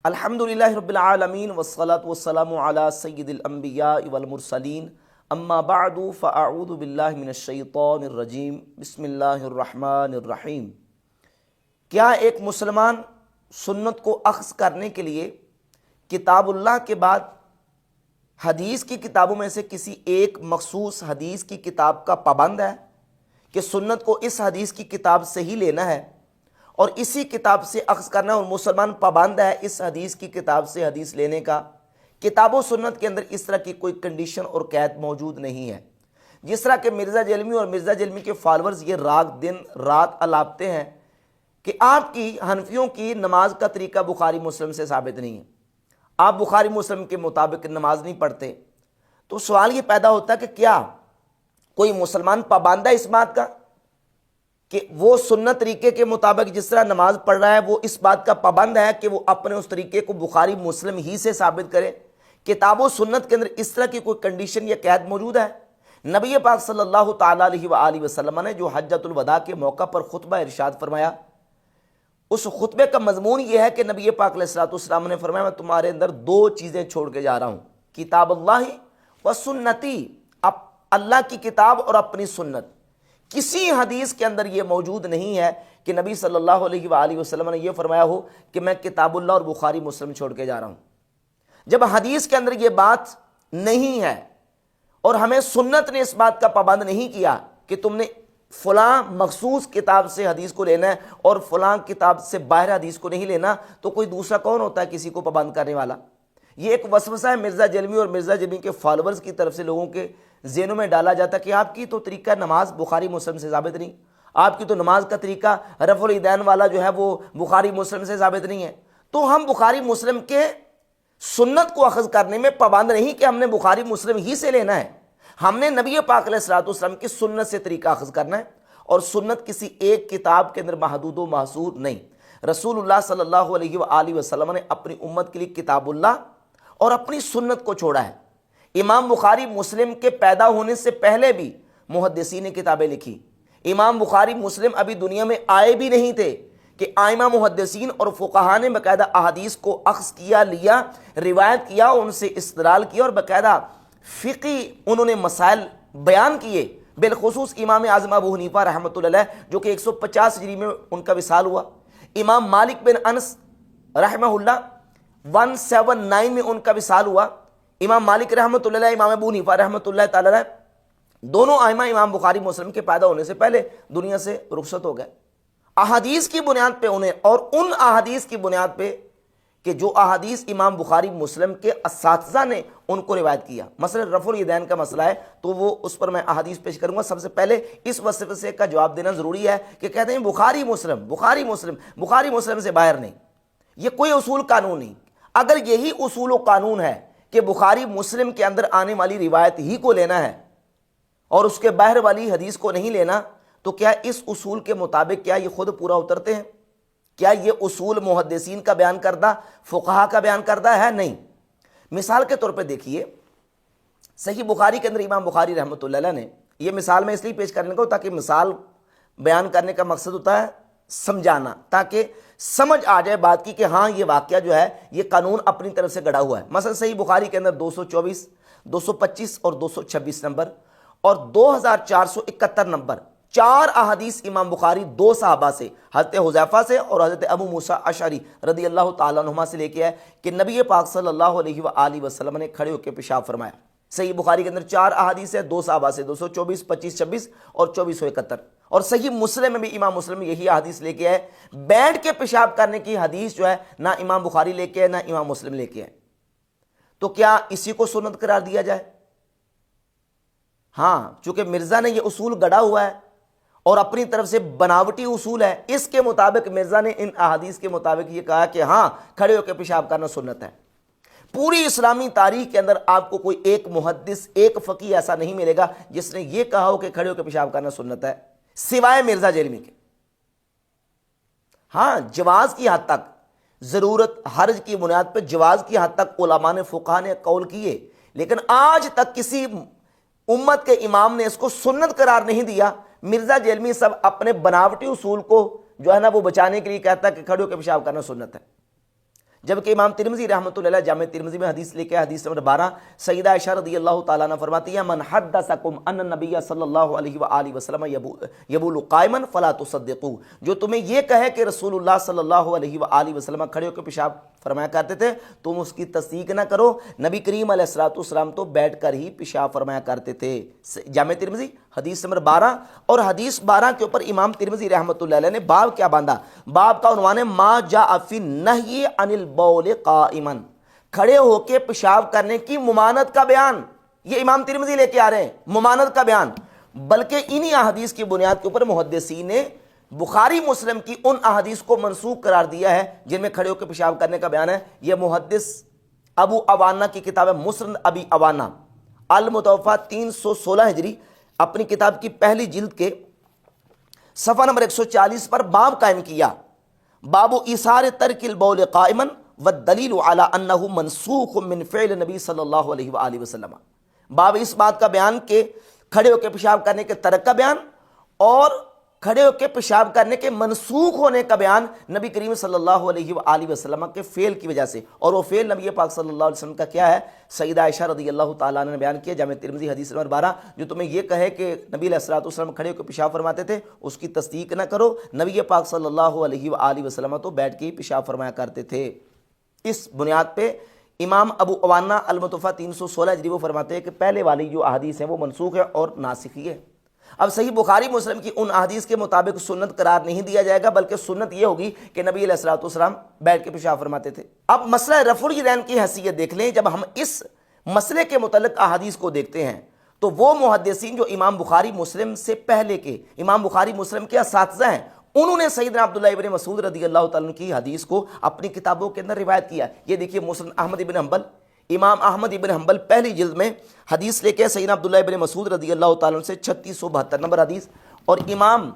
الحمدللہ رب العالمین والصلاة والسلام علی سید الانبیاء والمرسلین اما بعد فاعوذ باللہ من الشیطان الرجیم بسم اللہ الرحمن الرحیم۔ کیا ایک مسلمان سنت کو اخذ کرنے کے لیے کتاب اللہ کے بعد حدیث کی کتابوں میں سے کسی ایک مخصوص حدیث کی کتاب کا پابند ہے کہ سنت کو اس حدیث کی کتاب سے ہی لینا ہے اور اسی کتاب سے اخذ کرنا ہے، اور مسلمان پابند ہے اس حدیث کی کتاب سے حدیث لینے کا؟ کتاب و سنت کے اندر اس طرح کی کوئی کنڈیشن اور قید موجود نہیں ہے۔ جس طرح کہ مرزا جیلمی اور مرزا جیلمی کے فالورز یہ دن رات الاپتے ہیں کہ آپ کی حنفیوں کی نماز کا طریقہ بخاری مسلم سے ثابت نہیں ہے، آپ بخاری مسلم کے مطابق نماز نہیں پڑھتے، تو سوال یہ پیدا ہوتا ہے کہ کیا کوئی مسلمان پابند ہے اس بات کا کہ وہ سنت طریقے کے مطابق جس طرح نماز پڑھ رہا ہے وہ اس بات کا پابند ہے کہ وہ اپنے اس طریقے کو بخاری مسلم ہی سے ثابت کرے؟ کتاب و سنت کے اندر اس طرح کی کوئی کنڈیشن یا قید موجود ہے؟ نبی پاک صلی اللہ تعالیٰ علیہ وآلہ وسلم نے جو حجۃ الوداع کے موقع پر خطبہ ارشاد فرمایا، اس خطبے کا مضمون یہ ہے کہ نبی پاک علیہ الصلوۃ والسلام نے فرمایا میں تمہارے اندر دو چیزیں چھوڑ کے جا رہا ہوں، کتاب اللہ و سنتی، اللہ کی کتاب اور اپنی سنت۔ کسی حدیث کے اندر یہ موجود نہیں ہے کہ نبی صلی اللہ علیہ وآلہ وسلم نے یہ فرمایا ہو کہ میں کتاب اللہ اور بخاری مسلم چھوڑ کے جا رہا ہوں۔ جب حدیث کے اندر یہ بات نہیں ہے اور ہمیں سنت نے اس بات کا پابند نہیں کیا کہ تم نے فلاں مخصوص کتاب سے حدیث کو لینا ہے اور فلاں کتاب سے باہر حدیث کو نہیں لینا، تو کوئی دوسرا کون ہوتا ہے کسی کو پابند کرنے والا؟ یہ ایک وسوسہ ہے مرزا جیلمی اور مرزا جیلمی کے فالورز کی طرف سے لوگوں کے ذہنوں میں ڈالا جاتا ہے کہ آپ کی تو طریقہ نماز بخاری مسلم سے ثابت نہیں، آپ کی تو نماز کا طریقہ رفع الیدین والا جو ہے وہ بخاری مسلم سے ثابت نہیں ہے۔ تو ہم بخاری مسلم کے سنت کو اخذ کرنے میں پابند نہیں کہ ہم نے بخاری مسلم ہی سے لینا ہے، ہم نے نبی پاک علیہ الصلوۃ والسلام کی سنت سے طریقہ اخذ کرنا ہے، اور سنت کسی ایک کتاب کے اندر محدود و محصور نہیں۔ رسول اللہ صلی اللہ علیہ وآلہ وسلم نے اپنی امت کے لیے کتاب اللہ اور اپنی سنت کو چھوڑا ہے۔ امام بخاری مسلم کے پیدا ہونے سے پہلے بھی محدثین نے کتابیں لکھی، امام بخاری مسلم ابھی دنیا میں آئے بھی نہیں تھے کہ آئمہ محدثین اور فقہاء نے باقاعدہ احادیث کو اخذ کیا، لیا، روایت کیا، ان سے استدلال کیا اور باقاعدہ فقہی انہوں نے مسائل بیان کیے۔ بالخصوص امام اعظم ابو حنیفہ رحمۃ اللہ علیہ جو کہ 150 ہجری میں ان کا وصال ہوا، امام مالک بن انس رحمہ اللہ 179 میں ان کا وصال ہوا، امام مالک رحمۃ اللہ علیہ، امام ابو حنیفہ رحمۃ اللہ تعالی علیہ، دونوں ائمہ امام بخاری مسلم کے پیدا ہونے سے پہلے دنیا سے رخصت ہو گئے۔ احادیث کی بنیاد پہ انہیں، اور ان احادیث کی بنیاد پہ کہ جو احادیث امام بخاری مسلم کے اساتذہ نے ان کو روایت کیا، مثلا رفع الیدین کا مسئلہ ہے تو وہ اس پر میں احادیث پیش کروں گا۔ سب سے پہلے اس وسوسے کا جواب دینا ضروری ہے کہ کہتے ہیں بخاری مسلم بخاری مسلم بخاری مسلم سے باہر نہیں، یہ کوئی اصول قانون نہیں۔ اگر یہی اصول و قانون ہے کہ بخاری مسلم کے اندر آنے والی روایت ہی کو لینا ہے اور اس کے باہر والی حدیث کو نہیں لینا، تو کیا اس اصول کے مطابق کیا یہ خود پورا اترتے ہیں؟ کیا یہ اصول محدثین کا بیان کردہ، فقہا کا بیان کردہ ہے؟ نہیں۔ مثال کے طور پہ دیکھیے، صحیح بخاری کے اندر امام بخاری رحمۃ اللہ علیہ نے، یہ مثال میں اس لیے پیش کرنے کو تاکہ مثال بیان کرنے کا مقصد ہوتا ہے سمجھانا، تاکہ سمجھ آ جائے بات کی کہ ہاں یہ واقعہ جو ہے یہ قانون اپنی طرف سے گڑا ہوا ہے۔ مثلا صحیح بخاری کے اندر 224، 225 اور 226 نمبر اور 2471 نمبر، چار احادیث امام بخاری دو صحابہ سے، حضرت حذیفہ سے اور حضرت ابو موسیٰ اشعری رضی اللہ تعالیٰ عنہما سے لے کے ہے کہ نبی پاک صلی اللہ علیہ وآلہ وسلم نے کھڑے ہو کے پیشاب فرمایا۔ صحیح بخاری کے اندر چار احادیث ہے، دو صحابہ سے، 224، 25، 26 اور 2471۔ اور صحیح مسلم میں بھی امام مسلم یہی حدیث لے کے آئے۔ بیٹھ کے پیشاب کرنے کی حدیث جو ہے نہ امام بخاری لے کے آئے نہ امام مسلم لے کے آئے، تو کیا اسی کو سنت قرار دیا جائے؟ ہاں، چونکہ مرزا نے یہ اصول گڑا ہوا ہے اور اپنی طرف سے بناوٹی اصول ہے، اس کے مطابق مرزا نے ان احادیث کے مطابق یہ کہا کہ ہاں کھڑے ہو کے پیشاب کرنا سنت ہے۔ پوری اسلامی تاریخ کے اندر آپ کو کوئی ایک محدث، ایک فقیہ ایسا نہیں ملے گا جس نے یہ کہا ہو کہ کھڑے ہو کے پیشاب کرنا سنت ہے، سوائے مرزا جیلمی کے۔ ہاں، جواز کی حد تک، ضرورت حرج کی بنیاد پہ جواز کی حد تک علماء نے، فقہاء نے قول کیے، لیکن آج تک کسی امت کے امام نے اس کو سنت قرار نہیں دیا۔ مرزا جیلمی سب اپنے بناوٹی اصول کو جو ہے نا وہ بچانے کے لیے کہتا ہے کہ کھڑے ہو کے پیشاب کرنا سنت ہے۔ جبکہ امام ترمذی رحمۃ اللہ علیہ جامع ترمذی میں حدیث لے کے حدیث نمبر 12 سیدہ عائشہ رضی اللہ تعالیٰ عنہ فرماتی ہیں من حدثکم ان النبی صلی اللہ علیہ وآلہ وسلم یبول قائما فلا تصدقوا، جو تمہیں یہ کہے کہ رسول اللہ صلی اللہ علیہ وآلہ وسلم کھڑے ہو کے پیشاب فرمایا کرتے تھے تم اس کی تصدیق نہ کرو، نبی کریم علیہ الصلوۃ والسلام تو بیٹھ کر ہی پیشاب فرمایا کرتے تھے۔ جامع ترمذی حدیث نمبر 12 اور حدیث 12 کے اوپر امام ترمذی رحمۃ اللہ علیہ نے باب کیا باندھا؟ باب کا عنوان ہے ما جاء فی النہی عن البول قائما، کھڑے ہو کے پیشاب کرنے کی ممانعت کا بیان۔ یہ امام ترمذی لے کے آ رہے ہیں ممانعت کا بیان، بلکہ انہی احادیث کی بنیاد کے اوپر محدثین نے بخاری مسلم کی ان احادیث کو منسوخ قرار دیا ہے جن میں کھڑے ہو کے پیشاب کرنے کا بیان ہے۔ یہ محدث ابو عوانہ کی کتاب ہے مسند ابی عوانہ المتوفہ 316 ہجری، اپنی کتاب کی پہلی جلد کے صفحہ نمبر 140 پر باب قائم کیا، باب ایثار ترک البول قائما والدلیل علی انہ منسوخ من فعل نبی صلی اللہ علیہ وآلہ وسلم۔ باب اس بات کا بیان کہ کھڑے ہو کے پیشاب کرنے کے ترک کا بیان اور کھڑے ہو کے پیشاب کرنے کے منسوخ ہونے کا بیان نبی کریم صلی اللہ علیہ وآلہ وسلم کے فعل کی وجہ سے، اور وہ فعل نبی پاک صلی اللہ علیہ وسلم کا کیا ہے؟ سیدہ عائشہ رضی اللہ تعالیٰ عنہ نے بیان کیا جامع ترمذی حدیث نمبر 12، جو تمہیں یہ کہے کہ نبی علیہ الصلوۃ والسلام کھڑے ہو کے پیشاب فرماتے تھے اس کی تصدیق نہ کرو، نبی پاک صلی اللہ علیہ وآلہ وسلم تو بیٹھ کے ہی پیشاب فرمایا کرتے تھے۔ اس بنیاد پہ امام ابو عوانہ المتوفہ 316 ہجری وہ فرماتے ہیں کہ پہلے والی جو احادیث ہیں وہ منسوخ ہے اور ناسخ ہی ہے۔ اب صحیح بخاری مسلم کی ان احادیث کے مطابق سنت قرار نہیں دیا جائے گا، بلکہ سنت یہ ہوگی کہ نبی علیہ الصلوۃ والسلام بیٹھ کے پیشاب فرماتے تھے۔ اب مسئلہ رفع الیدین کی حیثیت دیکھ لیں، جب ہم اس مسئلے کے متعلق احادیث کو دیکھتے ہیں تو وہ محدثین جو امام بخاری مسلم سے پہلے کے امام بخاری مسلم کے اساتذہ ہیں، انہوں نے سیدنا عبداللہ ابن مسعود رضی اللہ تعالیٰ عنہ کی حدیث کو اپنی کتابوں کے اندر روایت کیا۔ یہ دیکھیے مسند احمد ابن حنبل، امام احمد ابن حنبل پہلی جلد میں حدیث لے کے سیدنا عبداللہ ابن مسعود رضی اللہ تعالیٰ عنہ سے 3672 نمبر حدیث، اور امام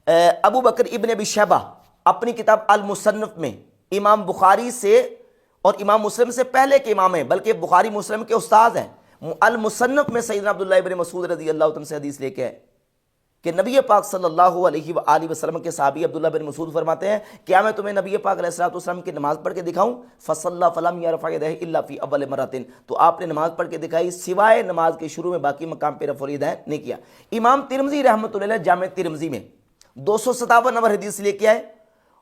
ابو بکر ابن ابی شیبہ اپنی کتاب المصنف میں امام بخاری سے اور امام مسلم سے پہلے کے امام ہیں، بلکہ بخاری مسلم کے استاد ہیں، المصنف میں سیدنا عبداللہ ابن مسعود رضی اللہ عنہ سے حدیث لے کے ہے کہ نبی پاک صلی اللہ علیہ وآلہ وسلم کے صحابی عبداللہ بن مسعود فرماتے ہیں کیا میں تمہیں نبی پاک علیہ الصلوۃ والسلام کی نماز پڑھ کے دکھاؤں؟ فصلی فلم یرفع یدیہ الا فی اول مرۃ، تو آپ نے نماز پڑھ کے دکھائی سوائے نماز کے شروع میں، باقی مقام پہ رفع الیدین نہیں کیا۔ امام ترمذی رحمۃ اللہ علیہ جامع ترمذی میں 257 نمبر حدیث لے کے آئے،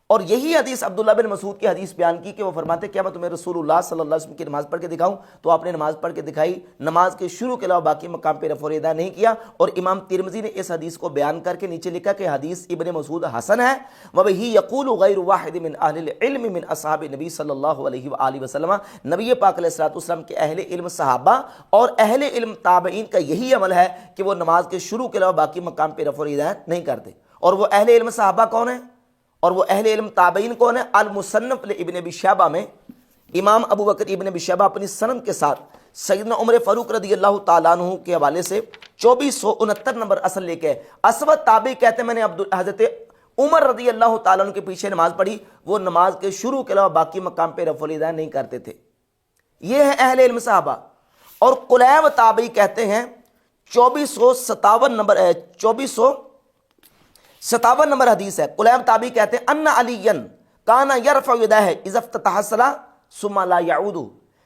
اور یہی حدیث عبداللہ بن مسعود کی حدیث بیان کی کہ وہ فرماتے کیا میں تمہیں رسول اللہ صلی اللہ علیہ وسلم کی نماز پڑھ کے دکھاؤں؟ تو آپ نے نماز پڑھ کے دکھائی، نماز کے شروع کے علاوہ باقی مقام پہ رفع الیدین نہیں کیا۔ اور امام ترمذی نے اس حدیث کو بیان کر کے نیچے لکھا کہ حدیث ابن مسعود حسن ہے، وبہ یقول غیر واحد من اہل العلم من اصحاب نبی صلی اللہ علیہ وآلہ وسلم، نبی پاک علیہ الصلوۃ والسلام کے اہل علم صحابہ اور اہل علم تابعین کا یہی عمل ہے کہ وہ نماز کے شروع کے علاوہ باقی مقام پہ رفع الیدین نہیں کرتے۔ اور وہ اہل علم صحابہ کون ہیں اور وہ اہل علم تابعین کون ہیں؟ المصنف ابن ابی شیبہ میں امام ابو بکر ابن ابی شیبہ اپنی سند کے ساتھ سیدنا عمر فاروق رضی اللہ تعالیٰ عنہ کے حوالے سے 2469 نمبر اصل لے کے، اسود تابعی کہتے ہیں میں نے حضرت عمر رضی اللہ تعالیٰ عنہ کے پیچھے نماز پڑھی، وہ نماز کے شروع کے علاوہ باقی مقام پہ رفع الیدین نہیں کرتے تھے۔ یہ ہے اہل علم صحابہ۔ اور قلیب تابعی کہتے ہیں 2457 نمبر حدیث ہے، قلیب تابعی کہتے ہیں ان علی کان یرفع یدیہ اذا افتتح الصلاۃ ثم لا یعود،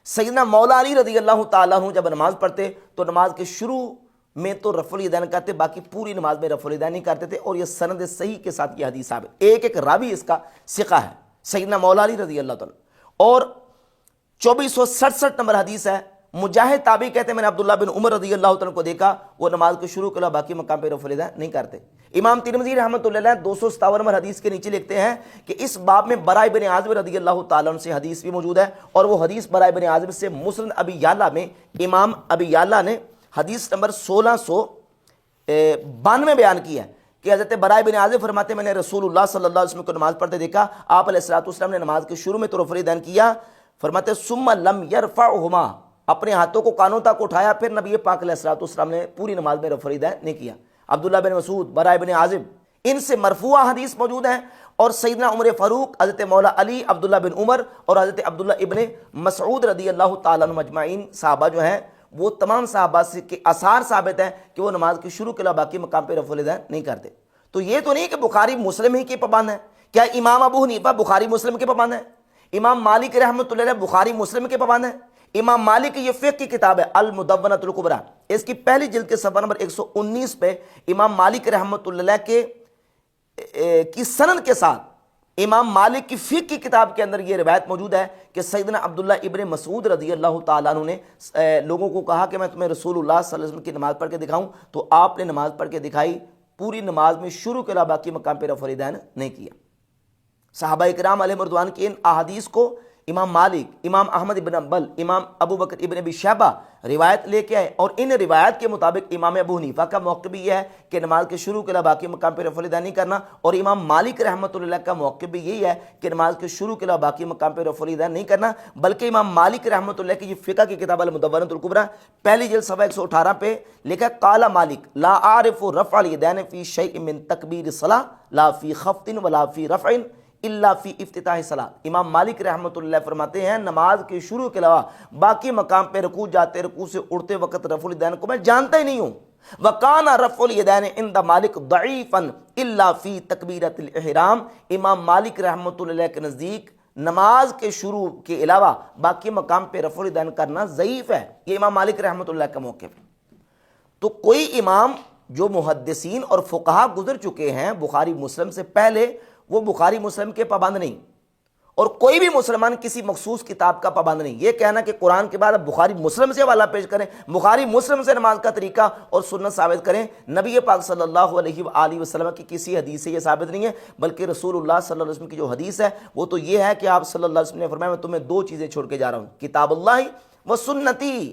سیدنا مولا علی رضی اللہ تعالیٰ عنہ جب نماز پڑھتے تو نماز کے شروع میں تو رفع الیدین کرتے، باقی پوری نماز میں رفع الیدین نہیں کرتے تھے۔ اور یہ سند صحیح کے ساتھ یہ حدیث ثابت، ایک راوی اس کا ثقہ ہے سیدنا مولا علی رضی اللہ تعالیٰ۔ اور 2467 نمبر حدیث ہے، مجاہد تابعی کہتے ہیں میں نے عبداللہ بن عمر رضی اللہ تعالیٰ کو دیکھا وہ نماز کے شروع کے علاوہ باقی مقام پہ رفع الیدین نہیں کرتے۔ امام ترمذی رحمۃ اللہ علیہ 257 نمبر حدیث کے نیچے لکھتے ہیں کہ اس باب میں براء بن عازب رضی اللہ تعالیٰ عنہ سے حدیث بھی موجود ہے، اور وہ حدیث براء بن عازب سے مسند ابی یعلا میں امام ابی یعلا نے حدیث نمبر 1692 بیان کیا ہے کہ حضرت براء بن عازب فرماتے میں نے رسول اللہ صلی اللہ علیہ وسلم کو نماز پڑھتے دیکھا، آپ علیہ الصلوۃ والسلام نے نماز کے شروع میں تو رفع الیدین کیا، فرماتے ثم لم یرفعہما، اپنے ہاتھوں کو کانوں تک اٹھایا، پھر نبی پاک علیہ الصلوۃ والسلام نے پوری نماز میں رفع الیدین نہیں کیا۔ عبداللہ بن مسعود، براء بن عازب، ان سے مرفوع حدیث موجود ہیں، اور سیدنا عمر فاروق، حضرت مولا علی، عبداللہ بن عمر اور حضرت عبداللہ ابن مسعود رضی اللہ تعالیٰ عنہ مجمعین صحابہ جو ہیں وہ تمام صحابہ سے کے آثار ثابت ہیں کہ وہ نماز کے شروع کے علاوہ باقی مقام پہ رفع الیدین نہیں کرتے۔ تو یہ تو نہیں کہ بخاری مسلم ہی کے پابند ہیں، کیا امام ابو حنیفہ بخاری مسلم کے پابند ہیں؟ امام مالک رحمۃ اللہ علیہ بخاری مسلم کے پابند ہیں۔ امام مالک کی یہ فقہ کی کتاب ہے المدونۃ الکبریٰ، اس کی پہلی جلد کے صفحہ نمبر 119 پہ امام مالک رحمۃ اللہ علیہ کی سند کے ساتھ امام مالک کی فقہ کی کتاب کے اندر یہ روایت موجود ہے کہ سیدنا عبداللہ ابن مسعود رضی اللہ تعالیٰ عنہ نے لوگوں کو کہا کہ میں تمہیں رسول اللہ صلی اللہ علیہ وسلم کی نماز پڑھ کے دکھاؤں، تو آپ نے نماز پڑھ کے دکھائی، پوری نماز میں شروع کے علاوہ باقی مقام پہ رفع الیدین نہیں کیا۔ صحابہ کرام علیہ رضوان کی ان احادیث کو امام مالک، امام احمد ابن حنبل، امام ابو بکر ابن ابی شیبہ روایت لے کے آئے، اور ان روایت کے مطابق امام ابو حنیفہ کا موقع بھی یہ ہے کہ نماز کے شروع کے علاوہ باقی مقام پہ رفع الیدین نہیں کرنا، اور امام مالک رحمۃ اللہ کا موقع بھی یہی ہے کہ نماز کے شروع کے علاوہ باقی مقام پہ رفع الیدین نہیں کرنا۔ بلکہ امام مالک رحمۃ اللہ کی یہ فقہ کی کتاب المدونۃ الکبریٰ پہلی جلد صفحہ 118 پہ لکھا قال مالک لا اعرف رفع الیدین فی شیء من تکبیر الصلاۃ لا فی خفض ولا فی رفع الا فی افتتاح صلاۃ۔ امام مالک رحمۃ اللہ فرماتے ہیں نماز کے شروع کے علاوہ باقی مقام پہ رکوع جاتے، رکوع سے اڑتے وقت رفع الیدین کو میں جانتا ہی نہیں ہوں۔ وکان رفع الیدین عند مالک ضعیفا الا فی تکبیرۃ الاحرام، امام مالک رحمۃ اللہ کے نزدیک نماز کے شروع کے علاوہ باقی مقام پہ رفع الیدین کرنا ضعیف ہے۔ یہ امام مالک رحمۃ اللہ کا موقف ہے۔ تو کوئی امام جو محدثین اور فقہا گزر چکے ہیں بخاری مسلم سے پہلے، وہ بخاری مسلم کے پابند نہیں، اور کوئی بھی مسلمان کسی مخصوص کتاب کا پابند نہیں۔ یہ کہنا کہ قرآن کے بعد اب بخاری مسلم سے حوالہ پیش کریں، بخاری مسلم سے نماز کا طریقہ اور سنت ثابت کریں، نبی پاک صلی اللہ علیہ وآلہ وسلم کی کسی حدیث سے یہ ثابت نہیں ہے، بلکہ رسول اللہ صلی اللہ علیہ وسلم کی جو حدیث ہے وہ تو یہ ہے کہ آپ صلی اللہ علیہ وسلم نے فرمایا میں تمہیں دو چیزیں چھوڑ کے جا رہا ہوں، کتاب اللہ وہ سنتی،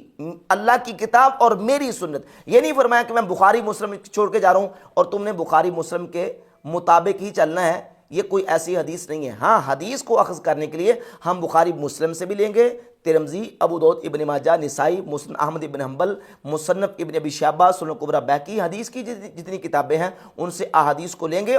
اللہ کی کتاب اور میری سنت۔ یہ نہیں فرمایا کہ میں بخاری مسلم چھوڑ کے جا رہا ہوں اور تم نے بخاری مسلم کے مطابق ہی چلنا ہے، یہ کوئی ایسی حدیث نہیں ہے۔ ہاں حدیث کو اخذ کرنے کے لیے ہم بخاری مسلم سے بھی لیں گے، ترمذی، ابو داؤد، ابن ماجہ، نسائی، مسند احمد ابن حنبل، مصنف ابن ابی شیبہ، سنن کبریٰ بیہقی، حدیث کی جتنی کتابیں ہیں ان سے احادیث کو لیں گے۔